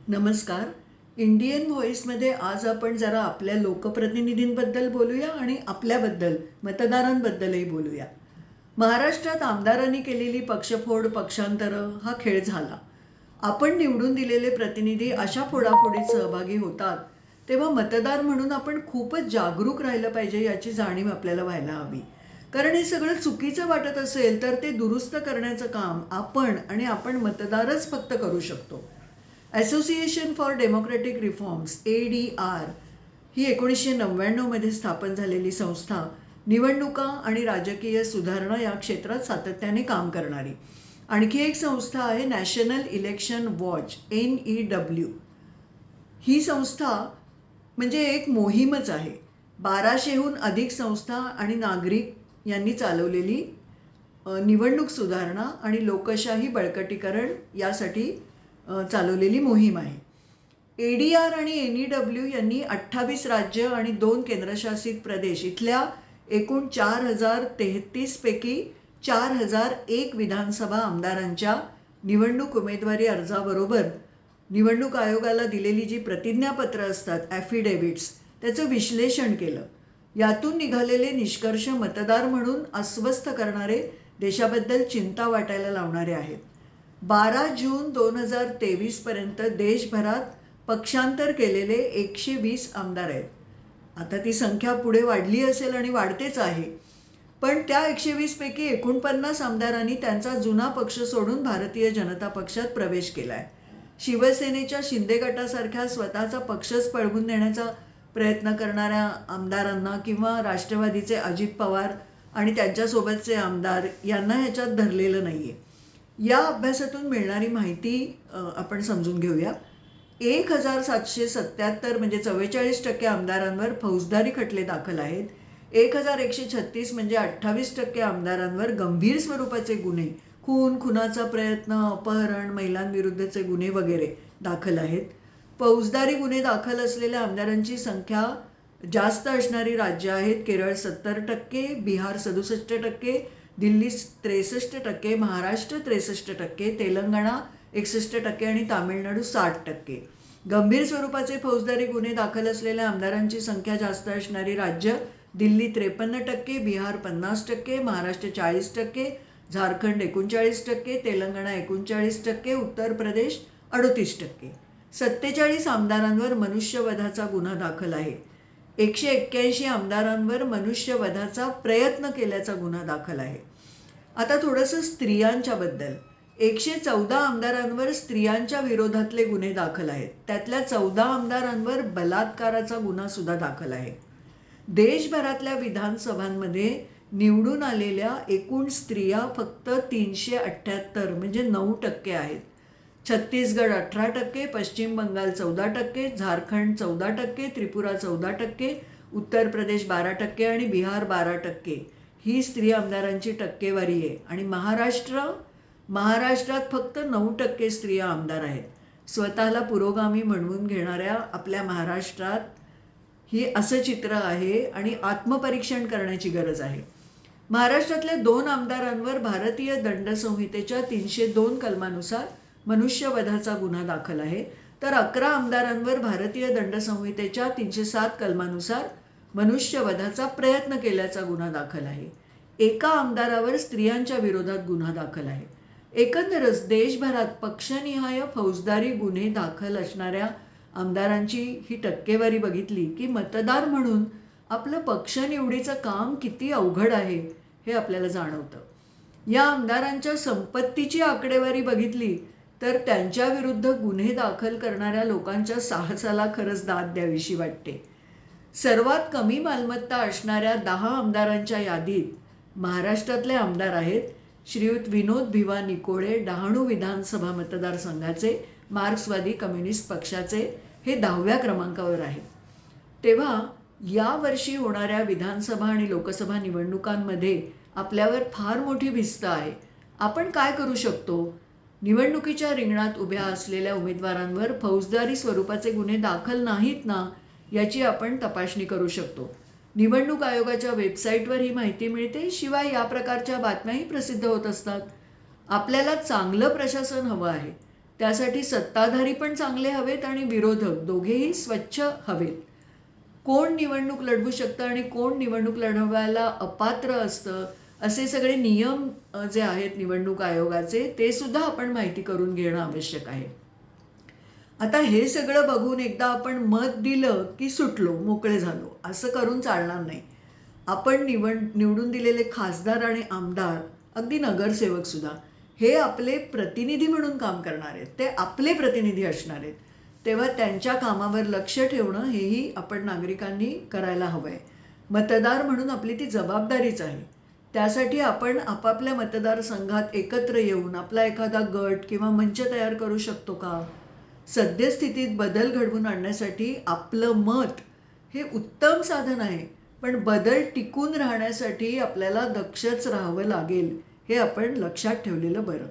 नमस्कार. इंडियन व्हॉइसमध्ये आज आपण जरा आपल्या लोकप्रतिनिधींबद्दल बोलूया आणि आपल्याबद्दल, मतदारांबद्दलही बोलूया. महाराष्ट्रात आमदारांनी केलेली पक्षफोड, पक्षांतरं हा खेळ झाला. आपण निवडून दिलेले प्रतिनिधी अशा फोडाफोडीत सहभागी होतात, तेव्हा मतदार म्हणून आपण खूपच जागरूक राहिलं पाहिजे याची जाणीव आपल्याला व्हायला हवी. कारण हे सगळं चुकीचं वाटत असेल तर ते दुरुस्त करण्याचं काम आपण आणि आपण मतदारच फक्त करू शकतो. Association for democratic reforms ADR ही 1999 मध्ये स्थापन झालेली संस्था निवडणुका आणि राजकीय सुधारणा या क्षेत्रात सातत्याने काम करणारी. आणखी एक संस्था आहे नॅशनल इलेक्शन वॉच NEW. ही संस्था म्हणजे एक मोहीमच आहे. 1200हून अधिक संस्था आणि नागरिक यांनी चालवलेली निवडणूक सुधारणा आणि लोकशाही बळकटीकरण यासाठी चालवलेली मोहीम आहे. ADR आणि NEW यांनी 28 राज्य आणि 2 केंद्रशासित प्रदेश इथल्या एकूण 4033 पैकी 4001 विधानसभा आमदारांच्या निवडणूक उमेदवारी अर्जाबरोबर निवडणूक आयोगाला दिलेली जी प्रतिज्ञापत्र असतात, ॲफिडेव्हिट्स, त्याचं विश्लेषण केलं. यातून निघालेले निष्कर्ष मतदार म्हणून अस्वस्थ करणारे, देशाबद्दल चिंता वाटायला लावणारे आहेत. 12 जून 2023 पर्यंत देशभरात पक्षांतर केलेले 120 आमदार आहेत. आता ती संख्या पुढे वाढली असेल आणि वाढतेच आहे. पण त्या 120 पैकी 49 आमदारांनी त्यांचा जुना पक्ष सोडून भारतीय जनता पक्षात प्रवेश केलाय. शिवसेनेच्या शिंदे गटासारख्या स्वतःचा पक्षच पळवून देण्याचा प्रयत्न करणाऱ्या आमदारांना किंवा राष्ट्रवादीचे अजित पवार आणि त्यांच्यासोबतचे आमदार यांना ह्याच्यात धरलेलं नाहीये. या अभ्यासातून मिळणारी माहिती आपण समजून घेऊया. 1777 म्हणजे 44% आमदारांवर फौजदारी खटले दाखल आहेत. 1136 म्हणजे 28% आमदारांवर गंभीर स्वरूपाचे गुन्हे, खून, खुनाचा प्रयत्न, अपहरण, महिलांविरुद्धचे गुन्हे वगैरे दाखल आहेत. फौजदारी गुन्हे दाखल असलेल्या आमदारांची संख्या जास्त असणारी राज्य आहेत. केरळ 70%, बिहार 67%, दिल्ली 63%, महाराष्ट्र 63%, तेलंगणा 61% आणि तामिळनाडू 60%. गंभीर स्वरूपाचे फौजदारी गुन्हे दाखल असलेल्या आमदारांची संख्या जास्त असणारी राज्य दिल्ली 53%, बिहार 50%, महाराष्ट्र 40%, झारखंड 39%, तेलंगणा 39%, उत्तर प्रदेश 38%. 47 आमदारांवर मनुष्यवधाचा गुन्हा दाखल आहे. 181 आमदारांवर मनुष्यवधाचा प्रयत्न केल्याचा गुन्हा दाखल आहे. आता थोडंसं स्त्रियांच्या बद्दल. 114 आमदारांवर स्त्रियांच्या विरोधातले गुन्हे दाखल आहेत. त्यातल्या 14 आमदारांवर बलात्काराचा गुन्हा सुद्धा दाखल आहे. देशभरातल्या विधानसभांमध्ये निवडून आलेल्या एकूण स्त्रिया फक्त 378 म्हणजे 9% आहेत. छत्तीसगड 18%, पश्चिम बंगाल 14%, झारखंड 14%, त्रिपुरा 14%, उत्तर प्रदेश 12% आणि बिहार 12%. ही स्त्री आमदारांची टक्केवारी आहे. आणि महाराष्ट्रात फक्त 9% स्त्रिया आमदार आहेत. स्वतःला पुरोगामी म्हणवून घेणाऱ्या आपल्या महाराष्ट्रात ही असं चित्र आहे आणि आत्मपरीक्षण करण्याची गरज आहे. महाराष्ट्रातल्या 2 आमदारांवर भारतीय दंड संहितेच्या 302 कलमानुसार मनुष्यवधाचा गुन्हा दाखल आहे. तर 11 आमदारांवर भारतीय दंड संहितेच्या 307 कलमानुसार मनुष्यवधाचा प्रयत्न केल्याचा गुन्हा दाखल आहे. एका आमदारावर स्त्रियांच्या विरोधात गुन्हा दाखल आहे. एकंदरच देशभरात पक्षनिहाय फौजदारी गुन्हे दाखल असणाऱ्या आमदारांची ही टक्केवारी बघितली की मतदार म्हणून आपलं पक्ष निवडीचं काम किती अवघड आहे हे आपल्याला जाणवतं. या आमदारांच्या संपत्तीची आकडेवारी बघितली तर त्यांच्या विरुद्ध गुन्हे दाखल करणाऱ्या लोकांच्या साहसाला खरंच दाद द्यावीशी वाटते. सर्वात कमी मालमत्ता असणाऱ्या 10 आमदारांच्या यादीत महाराष्ट्रातले आमदार आहेत श्रीयुत विनोद भिवा निकोळे, डहाणू विधानसभा मतदारसंघाचे, मार्क्सवादी कम्युनिस्ट पक्षाचे. हे 10व्या क्रमांकावर आहेत. तेव्हा यावर्षी होणाऱ्या विधानसभा आणि लोकसभा निवडणुकांमध्ये आपल्यावर फार मोठी भिस्त आहे. आपण काय करू शकतो? निवडणुकीच्या रिंगणात उभ्या असलेल्या उमेदवारांवर फौजदारी स्वरूपाचे गुन्हे दाखल नाहीत ना, याची आपण तपासणी करू शकतो. निवडणूक आयोगाच्या वेबसाईटवर ही माहिती मिळते. शिवाय या प्रकारच्या बातम्याही प्रसिद्ध होत असतात. आपल्याला चांगलं प्रशासन हवं आहे. त्यासाठी सत्ताधारी पण चांगले हवेत आणि विरोधक दोघेही स्वच्छ हवेत. कोण निवडणूक लढवू शकतं आणि कोण निवडणूक लढवायला अपात्र असतं, असे सगळे नियम जे आहेत निवडणूक आयोगाचे, ते सुद्धा आपण माहिती करून घेणं आवश्यक आहे. आता हे सगळं बघून एकदा आपण मत दिलं की सुटलो, मोकळे झालो, असं करून चालणार नाही. आपण निवडून दिलेले खासदार आणि आमदार, अगदी नगरसेवक सुद्धा, हे आपले प्रतिनिधी म्हणून काम करणार आहेत. ते आपले प्रतिनिधी असणार आहेत. तेव्हा त्यांच्या कामावर लक्ष ठेवणं हेही आपण नागरिकांनी करायला हवंय. मतदार म्हणून आपली ती जबाबदारीच आहे. त्यासाठी आपण आपापल्या मतदारसंघात एकत्र येऊन आपला एखादा गट किंवा मंच तयार करू शकतो का? सद्यस्थितीत बदल घडवून आणण्यासाठी आपलं मत हे उत्तम साधन आहे. पण बदल टिकून राहण्यासाठी आपल्याला दक्षच राहावं लागेल, हे आपण लक्षात ठेवलेलं बरं.